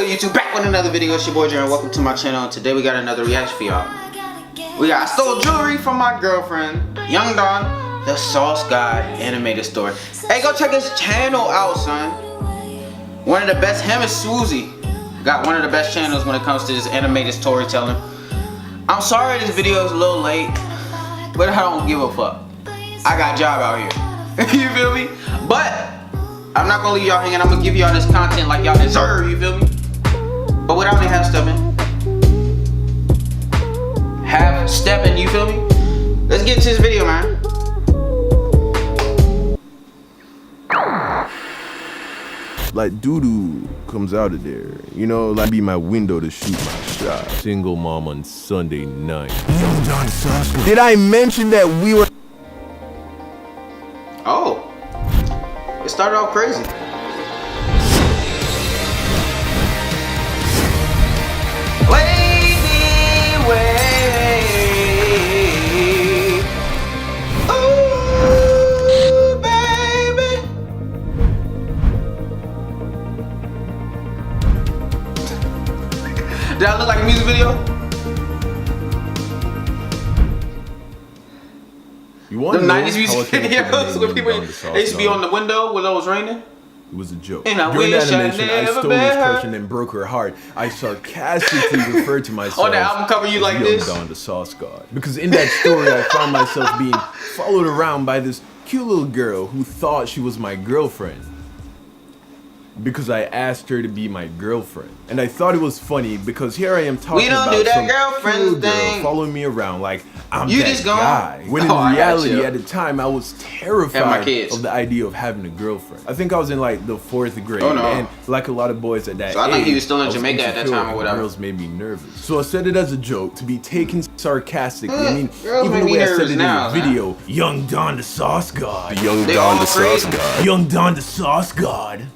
YouTube? Back with another video. It's your boy Jaron. Welcome to my channel. And today we got another reaction for y'all. I stole jewelry from my girlfriend, Young Don, the Sauce God animated story. Hey, go check his channel out, son. One of the best. Him and Swoozy got one of the best channels when it comes to this animated storytelling. I'm sorry this video is a little late, but I don't give a fuck. I got a job out here. You feel me? But I'm not gonna leave y'all hanging. I'm gonna give y'all this content like y'all deserve, you feel me? But without me half stepping, you feel me? Let's get into this video, man. Like doo-doo comes out of there, you know, like be my window to shoot my shot. Single mom on Sunday night. Did I mention that we were? Oh, it started off crazy. Wavy way. Ooh, baby. Did I look like a music video? You want the 90s music videos where people they used to be on the window when it was raining? It was a joke. And I During wish that animation, I stole met this her. question and broke her heart. I sarcastically referred to myself on the album cover, you like Young this? Don, the Sauce God. Because in that story, I found myself being followed around by this cute little girl who thought she was my girlfriend. Because I asked her to be my girlfriend. And I thought it was funny because here I am talking about some cute girl following me around like I'm you that just guy. When in reality, at the time, I was terrified of the idea of having a girlfriend. I think I was in like the 4th grade. And like a lot of boys at that age, I think he was still in Jamaica at that time or whatever. Girls made me nervous. So I said it as a joke to be taken sarcastically. I mean, girls even make the me way I said nervous it now, in the video, Young Don, the Sauce God. Young They Don, all the Sauce crazy. God. Young Don, the Sauce God.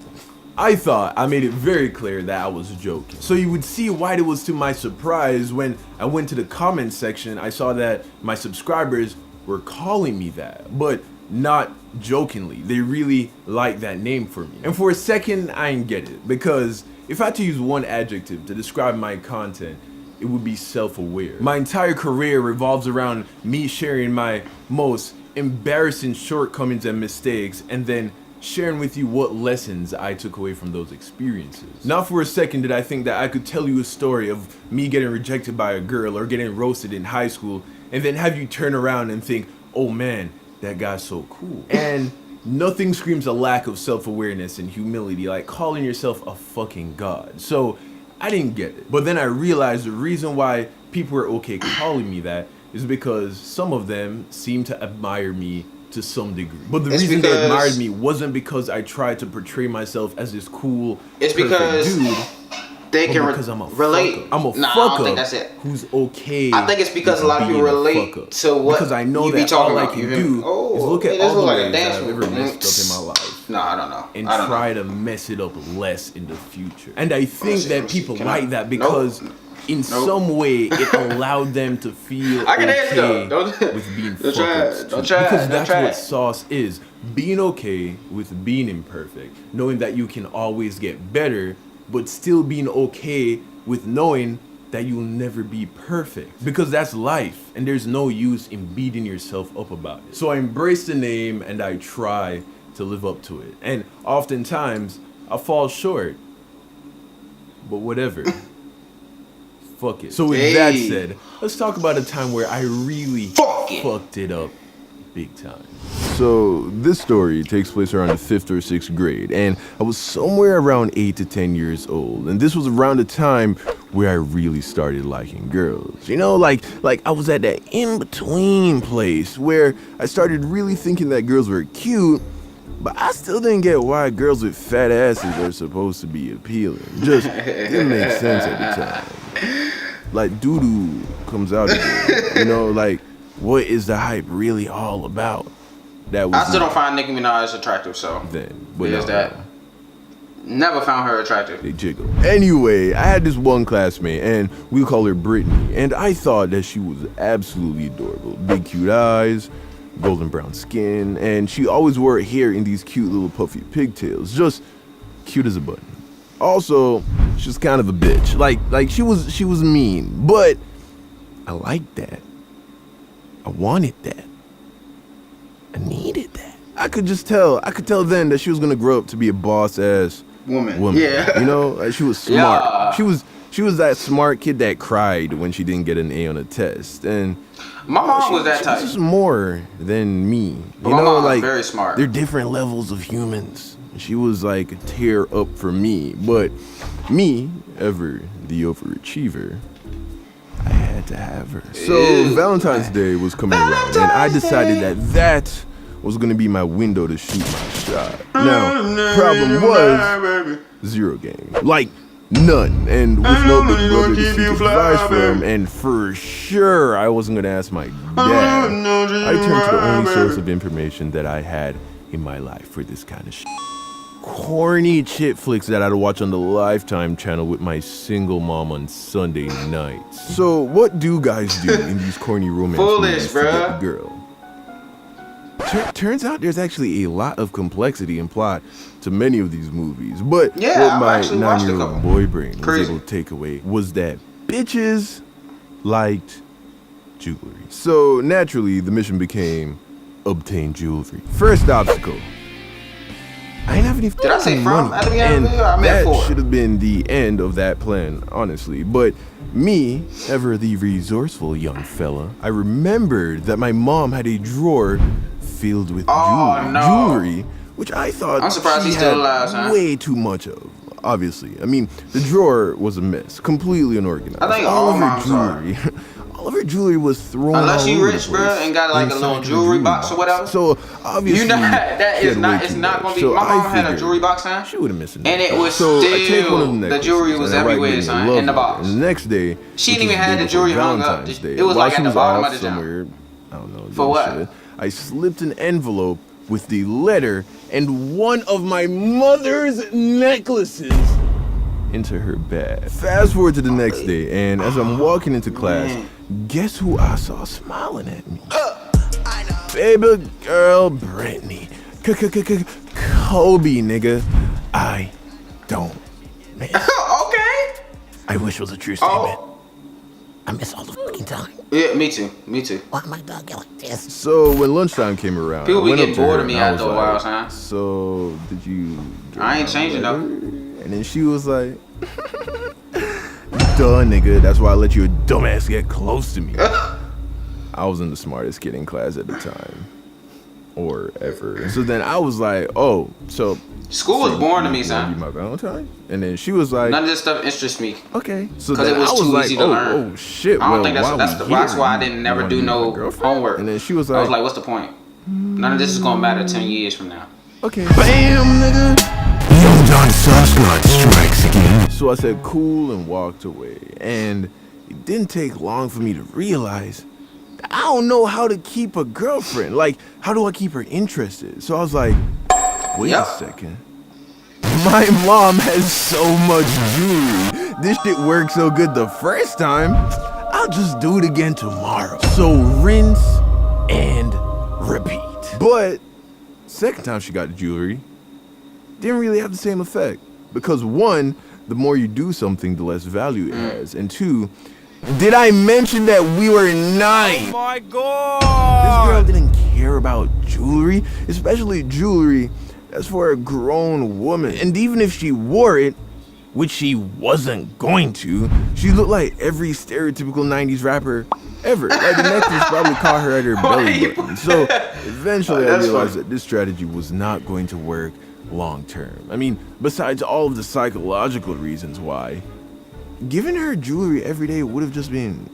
I thought I made it very clear that I was joking. So you would see why it was to my surprise when I went to the comment section, I saw that my subscribers were calling me that, but not jokingly. They really liked that name for me. And for a second, I didn't get it, because if I had to use one adjective to describe my content, it would be self-aware. My entire career revolves around me sharing my most embarrassing shortcomings and mistakes, and then sharing with you what lessons I took away from those experiences. Not for a second did I think that I could tell you a story of me getting rejected by a girl or getting roasted in high school and then have you turn around and think, oh man, that guy's so cool. And nothing screams a lack of self-awareness and humility like calling yourself a fucking god. So I didn't get it. But then I realized the reason why people were okay calling me that is because some of them seem to admire me to some degree. But the reason they admired me wasn't because I tried to portray myself as this cool, it's because dude. They can relate. I'm a I don't fuck think up that's it. who's okay. I think it's because a lot of people relate to what because I know you be that talking all I about. can do is look at all the ways that I've ever messed up in my life. No, I don't know. And try to mess it up less in the future. And I think that people like that because in some way it allowed them to feel okay with being fucked up. Because that's what sauce is. Being okay with being imperfect. Knowing that you can always get better, but still being okay with knowing that you'll never be perfect. Because that's life, and there's no use in beating yourself up about it. So I embrace the name and I try to live up to it. And oftentimes, I fall short. But whatever. Fuck it. So with that said, let's talk about a time where I really fucked it up big time. So this story takes place around the 5th or 6th grade, and I was somewhere around 8 to 10 years old, and this was around the time where I really started liking girls. You know, like I was at that in-between place where I started really thinking that girls were cute, but I still didn't get why girls with fat asses are supposed to be appealing. Just didn't make sense at the time. Like doo-doo comes out of there. You know, like what is the hype really all about? That was I still don't find Nicki Minaj attractive, so there's that. Never found her attractive. They jiggle. Anyway, I had this one classmate, and we call her Brittany, and I thought that she was absolutely adorable. Big cute eyes, golden brown skin, and she always wore her hair in these cute little puffy pigtails, just cute as a button. Also, She was kind of a bitch. Like she was mean, but I liked that. I wanted that. I needed that. I could tell then that she was gonna grow up to be a boss ass woman. Yeah. You know, like, she was smart. Yeah. She was that smart kid that cried when she didn't get an A on a test. And my mom was that type. She was more than me. You my know, mom was like very smart. They're different levels of humans. She was like a tear up for me, but me, ever the overachiever, I had to have her. So Valentine's Day was coming around, and I decided that was gonna be my window to shoot my shot. Now, problem was 0 game, like none, and with no big brother to seek advice from, and for sure I wasn't gonna ask my dad. I turned to the only source of information that I had in my life for this kind of shit. Corny chick flicks that I'd watch on the Lifetime channel with my single mom on Sunday nights. So what do guys do in these corny romance movies to get the girl? Turns out there's actually a lot of complexity and plot to many of these movies, but what my 9-year-old boy brain was able to take away was that bitches liked jewelry. So naturally, the mission became obtain jewelry. First obstacle. I ain't having any Did I say from money, at the beginning and of the video? I meant that for. should have been the end of that plan, honestly. But me, ever the resourceful young fella, I remembered that my mom had a drawer filled with jewelry, which I thought I'm surprised he's still alive, son. way too much of. Obviously, I mean, the drawer was a mess, completely unorganized. I think all of her moms jewelry. All of her jewelry was thrown unless all you over rich, the bro, place and got like a little jewelry box or whatever. So obviously, you know that is not. It's not gonna be. My mom had a jewelry box, son. She would have missed it. And it was so still I take one of the necklaces, jewelry was and I write everywhere, Whitney son, Love in the It. box. And the next day, She didn't which even was have the before jewelry hung up. Valentine's Day, It was while like she at the was bottom off of the jump. somewhere, I don't know. For what? Shit, I slipped an envelope with the letter and one of my mother's necklaces into her bag. Fast forward to the next day, and as I'm walking into class, guess who I saw smiling at me? Baby girl Brittany. Kobe, nigga. I don't miss. Okay. I wish it was a true statement. I miss all the fucking time. Yeah, me too. Me too. Why am I dog like this? So when lunchtime came around, People I be went getting up to bored her of me and I after was a while, like, son. So did you? I ain't changing though. And then she was like, duh, nigga. That's why I let your dumbass get close to me. I wasn't the smartest kid in class at the time. Or ever. So then I was like, oh, so School was boring to me, you son. be my Valentine? And then she was like, None of this stuff interests me. okay. So 'Cause then it was I was too like, easy to learn. oh shit. I don't well, think that's why I didn't never do no homework. And then she was like, I was like, what's the point? None of this is gonna matter 10 years from now. okay. Bam, nigga. Young Don Sauce strikes again. So I said cool and walked away. And it didn't take long for me to realize that I don't know how to keep a girlfriend. Like, how do I keep her interested? So I was like, wait a second. My mom has so much jewelry. This shit worked so good the first time. I'll just do it again tomorrow. So rinse and repeat. But second time she got the jewelry, didn't really have the same effect. Because one, the more you do something, the less value it has. And two, did I mention that we were 9? Oh my god! This girl didn't care about jewelry, especially jewelry that's for a grown woman. And even if she wore it, which she wasn't going to, she looked like every stereotypical 90s rapper ever. Like the necklace probably caught her at her belly button. So eventually I realized that this strategy was not going to work long term. I mean, besides all of the psychological reasons why, giving her jewelry every day would have just been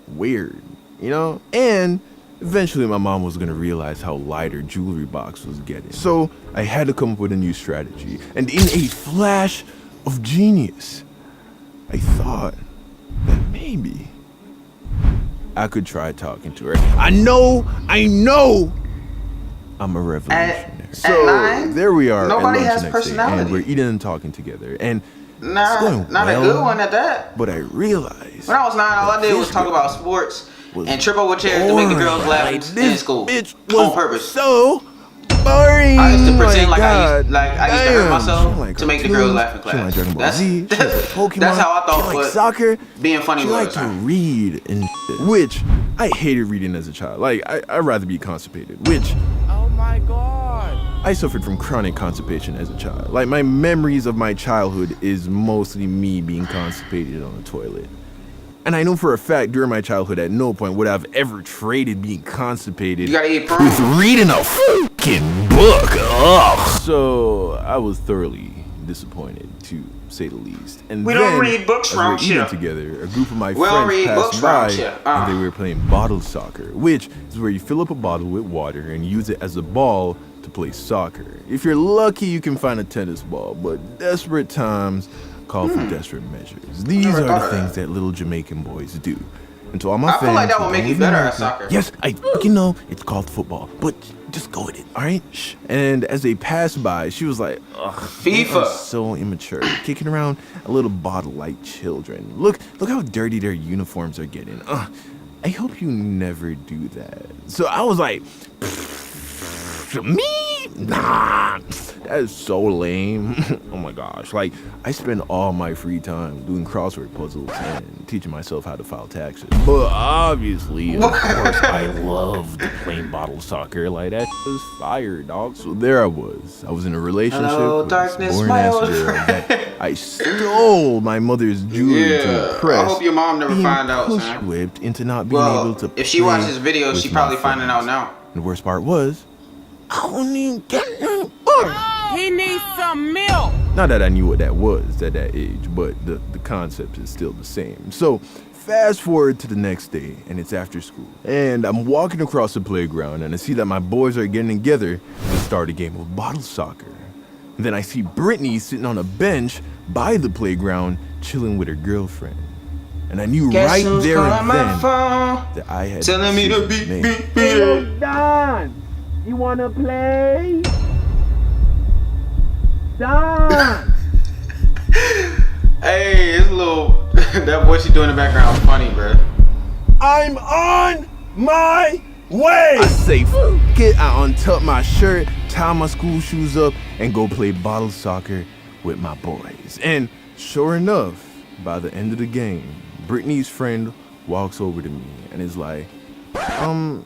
weird, you know? And eventually my mom was gonna realize how light her jewelry box was getting. So I had to come up with a new strategy. And in a flash of genius, I thought that maybe I could try talking to her. I know I'm a revolutionary. So 9, there we are nobody at lunch has the next personality. day, and we're eating and talking together. And Not a good one at that. but I realized When I was 9, all I did was talk about sports and trip over chairs to make the girls laugh in school. Bitch On was purpose. so boring. I used to pretend like I used to hurt myself to make the girls laugh in class. That's how I thought. Like soccer, being funny she was. Like to read and shit, which I hated reading as a child. Like I'd rather be constipated. Which, oh my god, I suffered from chronic constipation as a child. Like my memories of my childhood is mostly me being constipated on the toilet. And I know for a fact during my childhood at no point would I have ever traded being constipated with reading a fucking book. Ugh. So I was thoroughly disappointed, to say the least. And we then, don't read books from here. Together, a group of my friends passed by and they were playing bottle soccer, which is where you fill up a bottle with water and use it as a ball to play soccer. If you're lucky, you can find a tennis ball, but desperate times call for desperate measures. These are the things that little Jamaican boys do. And to all my fans, I feel like that would make you better at soccer. Yes, I fucking know it's called football, but just go with it, all right? Shh. And as they passed by, she was like, ugh, FIFA. So immature, kicking around a little bottle like children. Look how dirty their uniforms are getting. I hope you never do that. So I was like, me? Nah, that is so lame. Oh my gosh, like I spend all my free time doing crossword puzzles and teaching myself how to file taxes. But obviously, of course, I loved playing bottle soccer. Like that was fire, dog. So there I was in a relationship with this boring ass girl that I stole my mother's jewelry to impress. I hope your mom never find out, son. Whipped into not being able to. If she watches this video, she probably finding out now. And the worst part was, I don't even get no. He needs some milk. Not that I knew what that was at that age, but the concept is still the same. So fast forward to the next day, and it's after school. And I'm walking across the playground, and I see that my boys are getting together to start a game of bottle soccer. And then I see Brittany sitting on a bench by the playground, chilling with her girlfriend. And I knew right there and then that I had telling me to beat. Hey, Don, you wanna play? Don. Hey, it's a little that voice you doing in the background is funny, bro. I'm on my way. I say, fuck it. I untuck my shirt, tie my school shoes up, and go play bottle soccer with my boys. And sure enough, by the end of the game, Brittany's friend walks over to me and is like,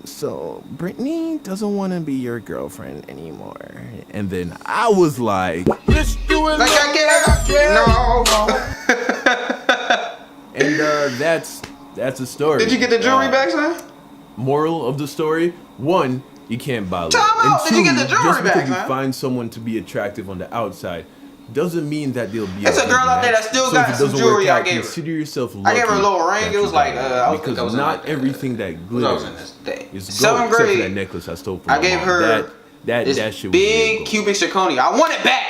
so Brittany doesn't want to be your girlfriend anymore. And then I was like, let's do it. Like I get it. No. And that's a story. Did you get the jewelry back, son? Moral of the story: 1, you can't buy love. Time out. And 2, did you get the jewelry back, just because you son? find someone to be attractive on the outside doesn't mean that they'll be. It's a girl out there that still got some jewelry. I gave her. Consider yourself lucky. I gave her a little ring. It was like because not everything that glitters is gold. 7th grade. Except for that necklace I stole from I gave her that shit. Big cubic zirconia. I want it back.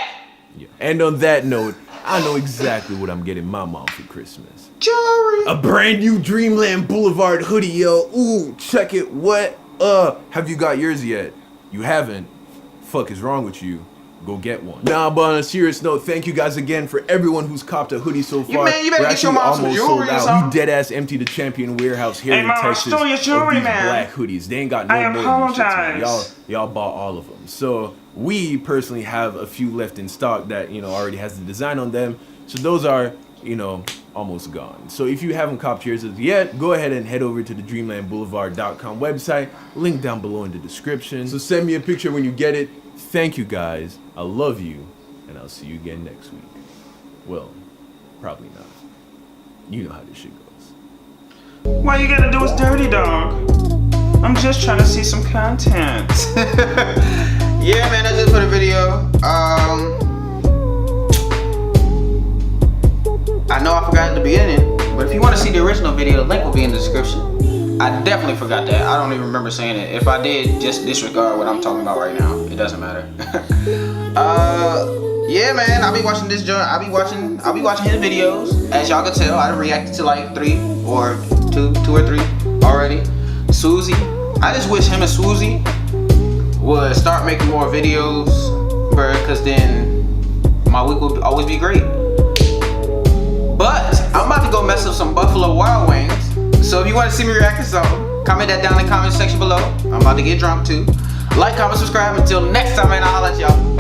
Yeah. And on that note, I know exactly what I'm getting my mom for Christmas. Jewelry. A brand new Dreamland Boulevard hoodie, yo. Ooh, check it. What? Have you got yours yet? You haven't? Fuck is wrong with you? Go get one. Nah, but on a serious note, thank you guys again for everyone who's copped a hoodie so far. You better get your mom some jewelry or something. We dead ass empty the Champion Warehouse here in Texas. Stole your jewelry, of these man. black hoodies. They ain't got no more of these shits, man. Y'all bought all of them. So we personally have a few left in stock that already has the design on them. So those are almost gone. So if you haven't copped yours yet, go ahead and head over to the dreamlandboulevard.com website. Link down below in the description. So send me a picture when you get it. Thank you guys. I love you, and I'll see you again next week. Well, probably not. You know how this shit goes. Why you gotta do us dirty, dog? I'm just trying to see some content. Yeah, man, that's it for the video. I know I forgot at the beginning, but if you want to see the original video, the link will be in the description. I definitely forgot that. I don't even remember saying it. If I did, just disregard what I'm talking about right now. It doesn't matter. Yeah, man. I'll be watching this joint. I'll be watching his videos. As y'all can tell, I reacted to like 3 or 2 or 3 already. Susie. I just wish him and Susie would start making more videos, bruh, because then my week would always be great. But I'm about to go mess up some Buffalo Wild Wings. So if you want to see me react to something, comment that down in the comment section below. I'm about to get drunk too. Like, comment, subscribe. Until next time, man, I'll holla at y'all.